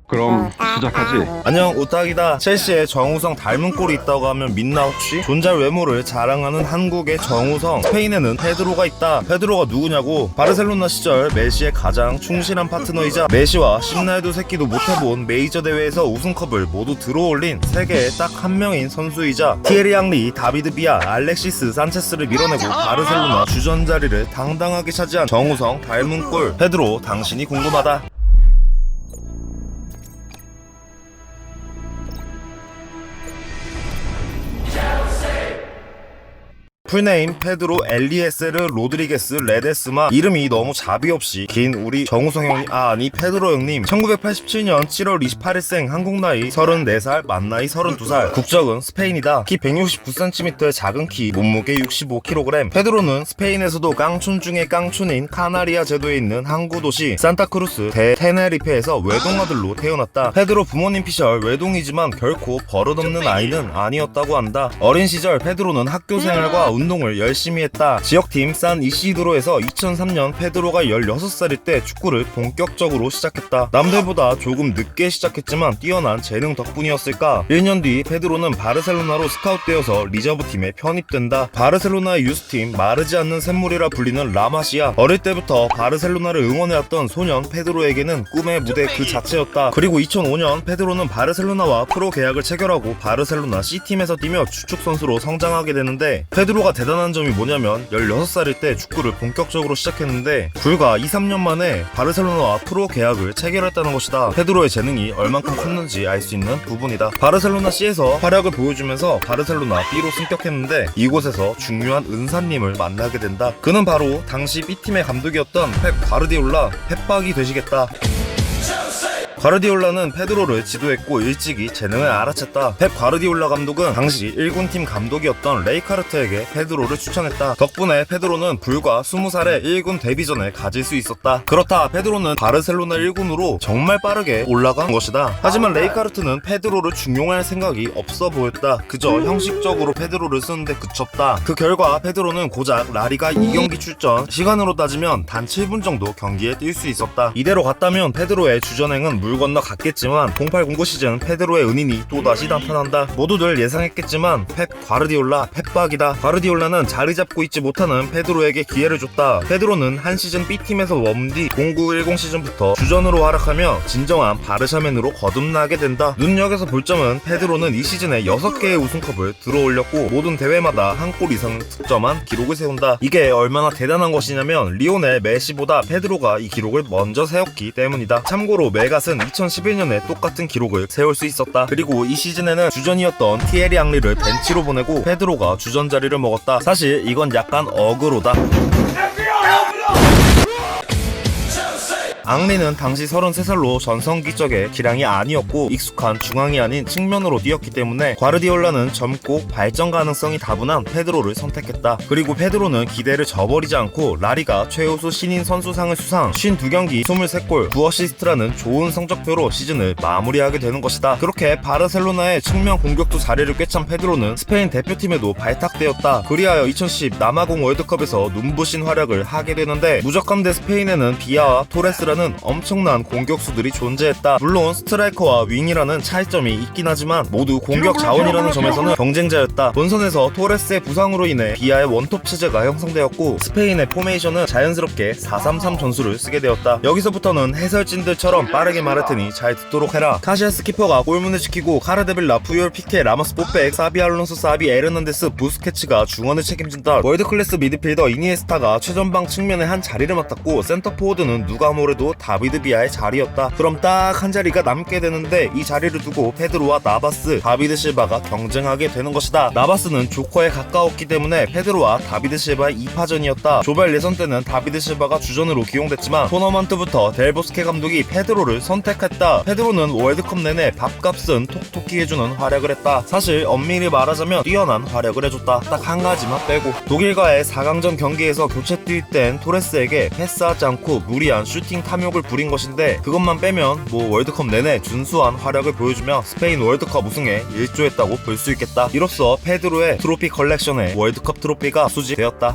그럼 시작하지. 안녕, 우탁이다. 첼시에 정우성 닮은 꼴이 있다고 하면 믿나 혹시? 존잘 외모를 자랑하는 한국의 정우성, 스페인에는 페드로가 있다. 페드로가 누구냐고? 바르셀로나 시절 메시의 가장 충실한 파트너이자 메시와 신날도 새끼도 못해본 메이저 대회에서 우승컵을 모두 들어올린 세계에 딱 한 명인 선수이자 티에리 앙리, 다비드 비아, 알렉시스 산체스를 밀어내고 바르셀로나 주전 자리를 당당하게 차지한 정우성 닮은 꼴. 페드로, 당신이 궁금하다. 풀네임 페드로 엘리에세르 로드리게스 레데스마. 이름이 너무 자비 없이 긴 우리 정우성 형님, 아니 페드로 형님, 1987년 7월 28일생, 한국 나이 34살, 만 나이 32살, 국적은 스페인이다. 키 169cm의 작은 키, 몸무게 65kg. 페드로는 스페인에서도 깡촌 중에 깡촌인 카나리아 제도에 있는 항구 도시 산타크루스 대 테네리페에서 외동아들로 태어났다. 페드로 부모님 피셜 외동이지만 결코 버릇없는 아이는 아니었다고 한다. 어린 시절 페드로는 학교 생활과 운동을 열심히 했다. 지역팀 산 이시드로에서 2003년 페드로가 16살일 때 축구를 본격적으로 시작했다. 남들보다 조금 늦게 시작했지만 뛰어난 재능 덕분이었을까. 1년 뒤 페드로는 바르셀로나로 스카웃되어서 리저브팀에 편입된다. 바르셀로나의 유스팀 마르지 않는 샘물이라 불리는 라마시아. 어릴 때부터 바르셀로나를 응원해왔던 소년 페드로에게는 꿈의 무대 그 자체였다. 그리고 2005년 페드로는 바르셀로나와 프로 계약을 체결하고 바르셀로나 C팀에서 뛰며 주축 선수로 성장하게 되는데, 페드로가 대단한 점이 뭐냐면 16살일 때 축구를 본격적으로 시작했는데 불과 2-3년 만에 바르셀로나와 프로 계약을 체결했다는 것이다. 페드로의 재능이 얼만큼 컸는지 알 수 있는 부분이다. 바르셀로나 C에서 활약을 보여주면서 바르셀로나 B로 승격했는데 이곳에서 중요한 은사님을 만나게 된다. 그는 바로 당시 B팀의 감독이었던 펩 과르디올라. 펩박이 되시겠다. 과르디올라는 페드로를 지도했고 일찍이 재능을 알아챘다. 펩 과르디올라 감독은 당시 1군팀 감독이었던 레이카르트에게 페드로를 추천했다. 덕분에 페드로는 불과 20살에 1군 데뷔전을 가질 수 있었다. 그렇다 페드로는 바르셀로나 1군으로 정말 빠르게 올라간 것이다. 하지만 레이카르트는 페드로를 중용할 생각이 없어 보였다. 그저 형식적으로 페드로를 쓰는데 그쳤다. 그 결과 페드로는 고작 라리가 2경기 출전, 시간으로 따지면 단 7분 정도 경기에 뛸 수 있었다. 이대로 갔다면 페드로의 주전행은 물 건너 갔겠지만 0809 시즌 페드로의 은인이 또다시 나타난다. 모두들 예상했겠지만 펩 과르디올라 펩박이다. 과르디올라는 자리 잡고 있지 못하는 페드로에게 기회를 줬다. 페드로는 한 시즌 B팀에서 머문 뒤 0910 시즌부터 주전으로 활약하며 진정한 바르샤맨으로 거듭나게 된다. 눈여겨서 볼 점은 페드로는 이 시즌에 6개의 우승컵을 들어올렸고 모든 대회마다 한 골 이상 득점한 기록을 세운다. 이게 얼마나 대단한 것이냐면 리오넬 메시보다 페드로가 이 기록을 먼저 세웠기 때문이다. 참고로 메갓은 2011년에 똑같은 기록을 세울 수 있었다. 그리고 이 시즌에는 주전이었던 티에리 앙리를 벤치로 보내고 페드로가 주전 자리를 먹었다. 사실 이건 약간 어그로다. 앙리는 당시 33살로 전성기적의 기량이 아니었고 익숙한 중앙이 아닌 측면으로 뛰었기 때문에 과르디올라는 젊고 발전 가능성이 다분한 페드로를 선택했다. 그리고 페드로는 기대를 저버리지 않고 라리가 최우수 신인 선수상을 수상, 52경기 23골 9어시스트라는 좋은 성적표로 시즌을 마무리하게 되는 것이다. 그렇게 바르셀로나의 측면 공격도 자리를 꿰찬 페드로는 스페인 대표팀에도 발탁되었다. 그리하여 2010 남아공 월드컵에서 눈부신 활약을 하게 되는데 무적함 대 스페인에는 비아와 토레스라는 엄청난 공격수들이 존재했다. 물론 스트라이커와 윙이라는 차이점이 있긴 하지만 모두 공격 자원이라는 점에서는 경쟁자였다. 본선에서 토레스의 부상으로 인해 비아의 원톱 체제가 형성되었고 스페인의 포메이션은 자연스럽게 4-3-3 전술을 쓰게 되었다. 여기서부터는 해설진들처럼 빠르게 말할 테니 잘 듣도록 해라. 카시아스 키퍼가 골문을 지키고 카르데빌라, 푸열, 피케, 라모스, 뽀백, 사비 알론소, 사비, 에르난데스, 부스케츠가 중원을 책임진다. 월드클래스 미드필더 이니에스타가 최전방 측면에 한 자리를 맡았고 센터포워드는 누가 뭐래도 다비드 비아의 자리였다. 그럼 딱 한 자리가 남게 되는데 이 자리를 두고 페드로와 나바스, 다비드 실바가 경쟁하게 되는 것이다. 나바스는 조커에 가까웠기 때문에 페드로와 다비드 실바의 2파전이었다. 조별 예선 때는 다비드 실바가 주전으로 기용됐지만 토너먼트부터 델보스케 감독이 페드로를 선택했다. 페드로는 월드컵 내내 밥값은 톡톡히 해주는 활약을 했다. 사실 엄밀히 말하자면 뛰어난 활약을 해줬다. 딱 한 가지만 빼고 독일과의 4강전 경기에서 교체 뛸 땐 토레스에게 패스하지 않고 무리한 슈팅 탐욕을 부린 것인데 그것만 빼면 뭐 월드컵 내내 준수한 활약을 보여주며 스페인 월드컵 우승에 일조했다고 볼 수 있겠다. 이로써 페드로의 트로피 컬렉션에 월드컵 트로피가 수집되었다.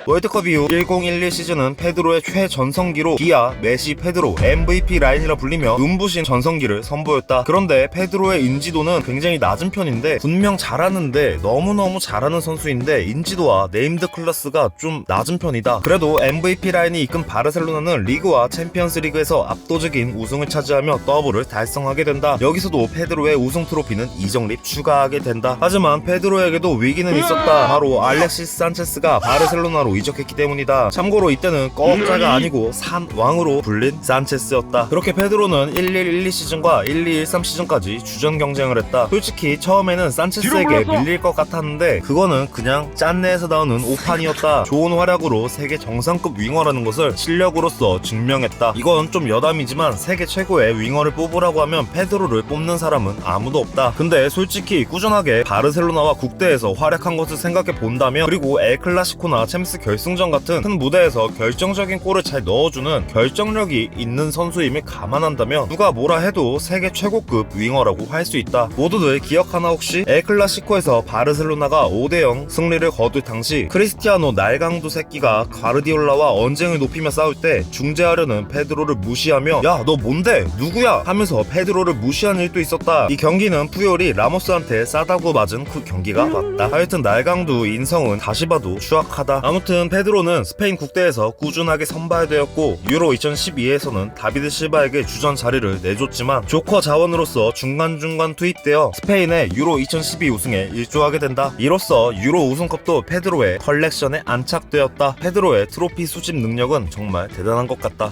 월드컵 이후 1011 시즌은 페드로의 최전성기로 기아, 메시, 페드로, MVP 라인이라 불리며 눈부신 전성기를 선보였다. 그런데 페드로의 인지도는 굉장히 낮은 편인데 분명 잘하는데 너무너무 잘하는 선수인데 인지도와 네임드 클래스가 좀 낮은 편이다. 그래도 MVP 라인이 이끈 바르셀로나는 리그와 챔피언스 리그에서 압도적인 우승을 차지하며 더블을 달성하게 된다. 여기서도 페드로의 우승 트로피는 이적립 추가하게 된다. 하지만 페드로에게도 위기는 있었다. 바로 알렉시스 산체스가 바르셀로나로 이적했기 때문이다. 참고로 이때는 꺽자가 아니고 산왕으로 불린 산체스였다. 그렇게 페드로는 11-12 시즌과 12-13 시즌까지 주전 경쟁을 했다. 솔직히 처음에는 산체스에게 밀릴 것 같았는데 그거는 그냥 짠내에서 나오는 오판이었다. 좋은 활약으로 세계 정상급 윙어라는 것을 실력으로서 증명했다. 이건 좀 여담이지만 세계 최고의 윙어를 뽑으라고 하면 페드로를 뽑는 사람은 아무도 없다. 근데 솔직히 꾸준하게 바르셀로나와 국대에서 활약한 것을 생각해 본다면, 그리고 엘클라시코나 챔스 결승전 같은 큰 무대에서 결정적인 골을 잘 넣어주는 결정력이 있는 선수임을 감안한다면 누가 뭐라 해도 세계 최고급 윙어라고 할 수 있다. 모두들 기억하나 혹시? 엘클라시코에서 바르셀로나가 5대0 승리를 거둘 당시 크리스티아노 날강도 새끼가 과르디올라와 언쟁을 높이며 싸울 때 중재하려는 페드로를 무시하며 야 너 뭔데? 누구야? 하면서 페드로를 무시한 일도 있었다. 이 경기는 푸열이 라모스한테 싸다고 맞은 그 경기가 맞다. 하여튼 날강도 인성은 다시 봐도 추악하다. 아무튼 페드로는 스페인 국대에서 꾸준하게 선발되었고 유로 2012에서는 다비드 실바에게 주전 자리를 내줬지만 조커 자원으로서 중간중간 투입되어 스페인의 유로 2012 우승에 일조하게 된다. 이로써 유로 우승컵도 페드로의 컬렉션에 안착되었다. 페드로의 트로피 수집 능력은 정말 대단한 것 같다.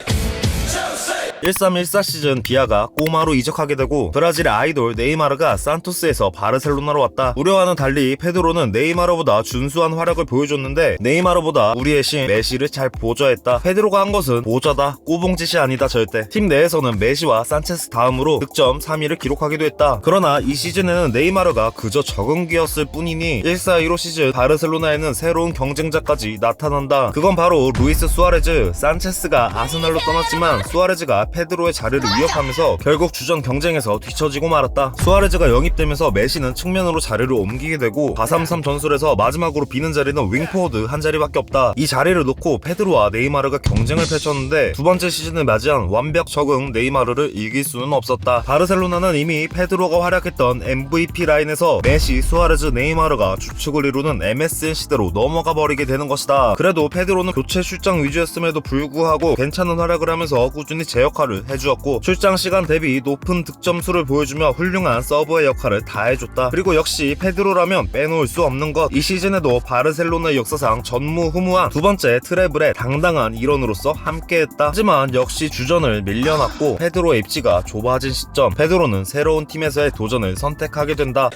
13-14 시즌 비아가 꼬마로 이적하게 되고 브라질의 아이돌 네이마르가 산토스에서 바르셀로나로 왔다. 우려와는 달리 페드로는 네이마르보다 준수한 활약을 보여줬는데 네이마르보다 우리의 신 메시를 잘 보좌했다. 페드로가 한 것은 보좌다, 꼬봉짓이 아니다 절대. 팀 내에서는 메시와 산체스 다음으로 득점 3위를 기록하기도 했다. 그러나 이 시즌에는 네이마르가 그저 적응기였을 뿐이니 14-15 시즌 바르셀로나에는 새로운 경쟁자까지 나타난다. 그건 바로 루이스 수아레즈. 산체스가 아스날로 떠났지만 수아레즈가 페드로의 자리를 위협하면서 결국 주전 경쟁에서 뒤처지고 말았다. 수아레즈가 영입되면서 메시는 측면으로 자리를 옮기게 되고 4-3-3 전술에서 마지막으로 비는 자리는 윙포워드 한 자리밖에 없다. 이 자리를 놓고 페드로와 네이마르가 경쟁을 펼쳤는데 두 번째 시즌을 맞이한 완벽 적응 네이마르를 이길 수는 없었다. 바르셀로나는 이미 페드로가 활약했던 MVP 라인에서 메시, 수아레즈, 네이마르가 주축을 이루는 MSN 시대로 넘어가 버리게 되는 것이다. 그래도 페드로는 교체 출장 위주였음에도 불구하고 괜찮은 활약을 하면서 꾸준히 제 역할을 해주었고 출장 시간 대비 높은 득점수를 보여주며 훌륭한 서버의 역할을 다해줬다. 그리고 역시 페드로라면 빼놓을 수 없는 것, 이 시즌에도 바르셀로나의 역사상 전무후무한 두 번째 트래블의 당당한 일원으로서 함께했다. 하지만 역시 주전을 밀려났고 페드로의 입지가 좁아진 시점, 페드로는 새로운 팀에서의 도전을 선택하게 된다.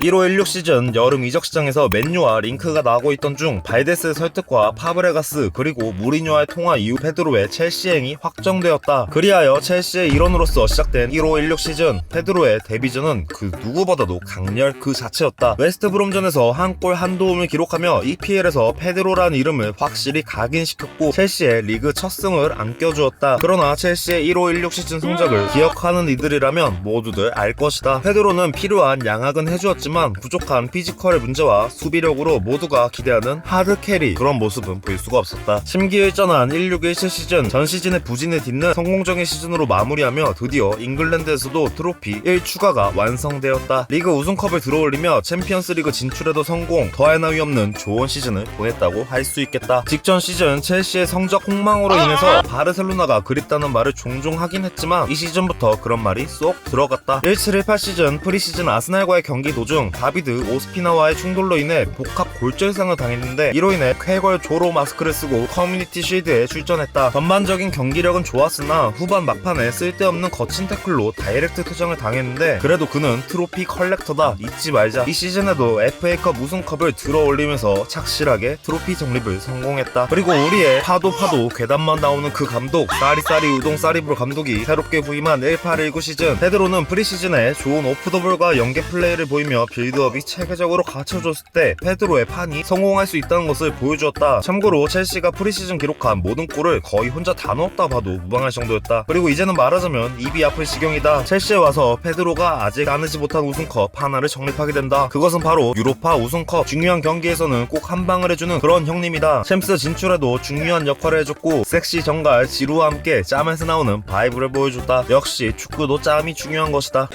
15-16 시즌 여름 이적 시장에서 맨유와 링크가 나고 있던 중 발데스의 설득과 파브레가스 그리고 무리뉴와의 통화 이후 페드로의 첼시행이 확정되었다. 그리하여 첼시의 일원으로서 시작된 15-16 시즌, 페드로의 데뷔전은 그 누구보다도 강렬 그 자체였다. 웨스트브롬전에서 한 골 한 도움을 기록하며 EPL에서 페드로라는 이름을 확실히 각인시켰고 첼시의 리그 첫 승을 안겨주었다. 그러나 첼시의 15-16 시즌 성적을 기억하는 이들이라면 모두들 알 것이다. 페드로는 필요한 양악은 해주었지만 부족한 피지컬의 문제와 수비력으로 모두가 기대하는 하드캐리, 그런 모습은 볼 수가 없었다. 심기일전한 16-17 시즌, 전 시즌의 부진을 딛는 성공적인 시즌으로 마무리하며 드디어 잉글랜드에서도 트로피 1 추가가 완성되었다. 리그 우승컵을 들어올리며 챔피언스 리그 진출에도 성공, 더할 나위 없는 좋은 시즌을 보냈다고 할 수 있겠다. 직전 시즌 첼시의 성적 폭망으로 인해서 바르셀로나가 그립다는 말을 종종 하긴 했지만 이 시즌부터 그런 말이 쏙 들어갔다. 17-18 시즌 프리시즌 아스날과의 경기 도중 다비드 오스피나와의 충돌로 인해 복합 골절상을 당했는데 이로 인해 쾌걸 조로 마스크를 쓰고 커뮤니티 쉴드에 출전했다. 전반적인 경기력은 좋았으나 후반 막판에 쓸데없는 거친 태클로 다이렉트 퇴장을 당했는데 그래도 그는 트로피 컬렉터다, 잊지 말자. 이 시즌에도 FA컵 우승컵을 들어올리면서 착실하게 트로피 정립을 성공했다. 그리고 우리의 파도 괴담만 나오는 그 감독, 쌀이쌀이 우동 쌀이불 감독이 새롭게 부임한 18-19 시즌, 페드로는 프리시즌에 좋은 오프더볼과 연계 플레이를 보이며 빌드업이 체계적으로 갖춰졌을 때 페드로의 판이 성공할 수 있다는 것을 보여주었다. 참고로 첼시가 프리시즌 기록한 모든 골을 거의 혼자 다 넣었다 봐도 무방할 정도였다. 그리고 이제는 말하자면 입이 아플 지경이다. 첼시에 와서 페드로가 아직 안으지 못한 우승컵 하나를 정립하게 된다. 그것은 바로 유로파 우승컵. 중요한 경기에서는 꼭 한 방을 해주는 그런 형님이다. 챔스 진출에도 중요한 역할을 해줬고 섹시 정갈 지루와 함께 짬에서 나오는 바이브를 보여줬다. 역시 축구도 짬이 중요한 것이다.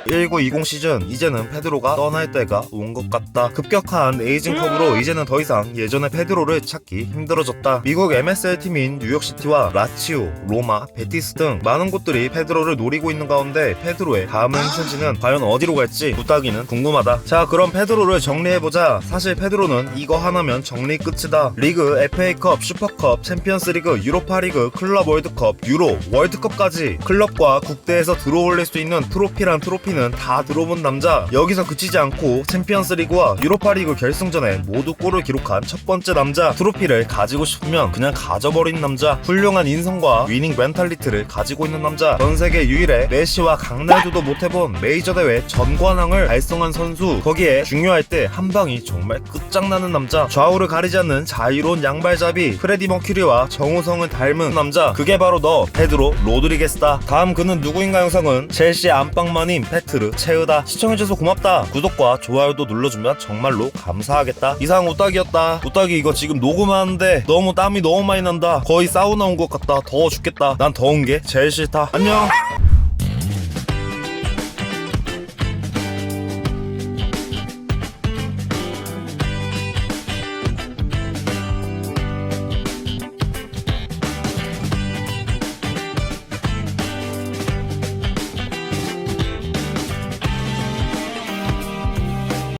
1920 시즌, 이제는 페드로가 떠날 때가 온 것 같다. 급격한 에이징컵으로 이제는 더 이상 예전의 페드로를 찾기 힘들어졌다. 미국 MSL 팀인 뉴욕시티와 라치오, 로마, 베티스 등 많은 곳들이 페드로를 노리고 있는 가운데 페드로의 다음 행선지는 과연 어디로 갈지 부탁이는 궁금하다. 자, 그럼 페드로를 정리해보자. 사실 페드로는 이거 하나면 정리 끝이다. 리그, FA컵, 슈퍼컵, 챔피언스리그, 유로파리그, 클럽 월드컵, 유로, 월드컵까지 클럽과 국대에서 들어올릴 수 있는 트로피란 트로피는 다 들어본 남자. 여기서 그치지 않고 챔피언스리그와 유로파리그 결승전에 모두 골을 기록한 첫 번째 남자. 트로피를 가지고 싶으면 그냥 가져버린 남자. 훌륭한 인성과 위닝 멘탈리티를 가지고 있는 남자. 전 세계 유일의 메시와 강날도도 못해본 메이저 대회 전관왕을 달성한 선수. 거기에 중요할 때 한 방이 정말 끝장나는 남자. 좌우를 가리지 않는 자유로운 양발잡이. 프레디 머큐리와 정우성을 닮은 남자. 그게 바로 너, 페드로 로드리게스다. 다음 그는 누구인가 영상은 첼시 안방마님 페트르 체으다. 시청해줘서 고맙다. 구독과 좋아요도 눌러주면 정말로 감사하겠다. 이상 우딱이었다. 우딱이 이거 지금 녹음하는데 너무 땀이 너무 많이 난다. 거의 사우나 온 것 같다. 더워 죽겠다. 난 더운 게 제일 싫다. 안녕.